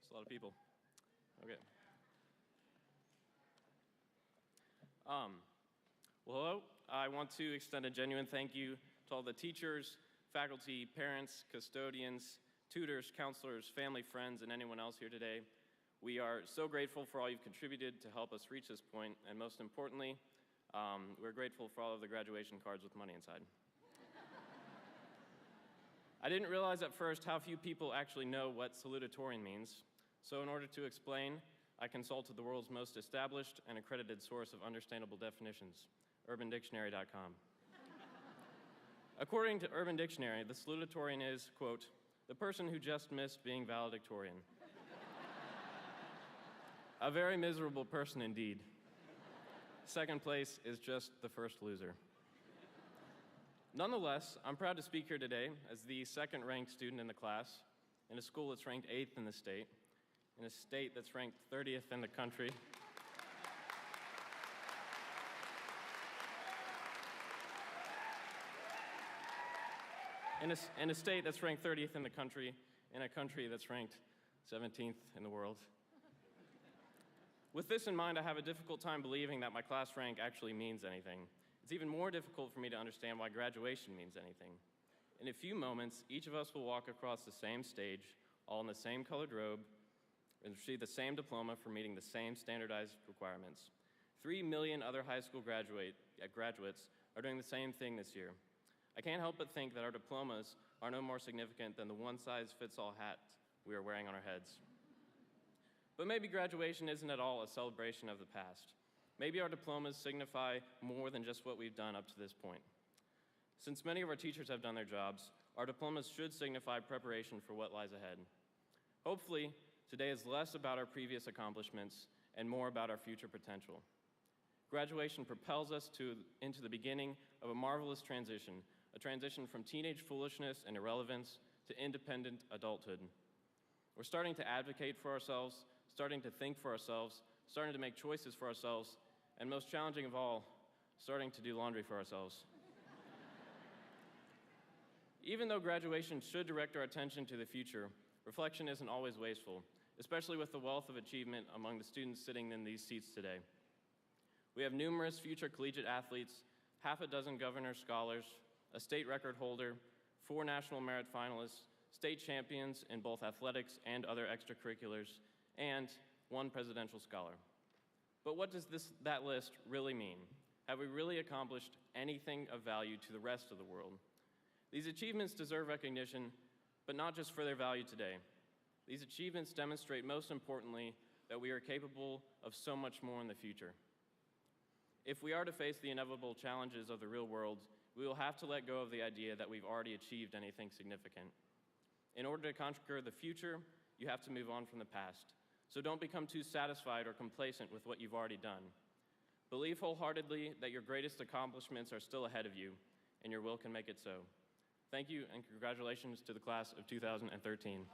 That's a lot of people. Okay. Well, hello. I want to extend a genuine thank you to all the teachers, faculty, parents, custodians, tutors, counselors, family, friends, and anyone else here today. We are so grateful for all you've contributed to help us reach this point, and most importantly, we're grateful for all of the graduation cards with money inside. I didn't realize at first how few people actually know what salutatorian means, so in order to explain, I consulted the world's most established and accredited source of understandable definitions, UrbanDictionary.com. According to Urban Dictionary, the salutatorian is, quote, the person who just missed being valedictorian. A very miserable person indeed. Second place is just the first loser. Nonetheless, I'm proud to speak here today as the second-ranked student in the class in a school that's ranked 8th in the state, in a state that's ranked 30th in the country, in a state that's ranked 30th in the country, in a country that's ranked 17th in the world. With this in mind, I have a difficult time believing that my class rank actually means anything. It's even more difficult for me to understand why graduation means anything. In a few moments, each of us will walk across the same stage, all in the same colored robe, and receive the same diploma for meeting the same standardized requirements. 3 million other high school graduates are doing the same thing this year. I can't help but think that our diplomas are no more significant than the one-size-fits-all hat we are wearing on our heads. But maybe graduation isn't at all a celebration of the past. Maybe our diplomas signify more than just what we've done up to this point. Since many of our teachers have done their jobs, our diplomas should signify preparation for what lies ahead. Hopefully, today is less about our previous accomplishments and more about our future potential. Graduation propels us into the beginning of a marvelous transition, a transition from teenage foolishness and irrelevance to independent adulthood. We're starting to advocate for ourselves, starting to think for ourselves, starting to make choices for ourselves, and most challenging of all, starting to do laundry for ourselves. Even though graduation should direct our attention to the future, reflection isn't always wasteful, especially with the wealth of achievement among the students sitting in these seats today. We have numerous future collegiate athletes, half a dozen Governor Scholars, a state record holder, 4 national merit finalists, state champions in both athletics and other extracurriculars, and 1 presidential scholar. But what does that list really mean? Have we really accomplished anything of value to the rest of the world? These achievements deserve recognition, but not just for their value today. These achievements demonstrate, most importantly, that we are capable of so much more in the future. If we are to face the inevitable challenges of the real world, we will have to let go of the idea that we've already achieved anything significant. In order to conquer the future, you have to move on from the past. So don't become too satisfied or complacent with what you've already done. Believe wholeheartedly that your greatest accomplishments are still ahead of you, and your will can make it so. Thank you, and congratulations to the class of 2013.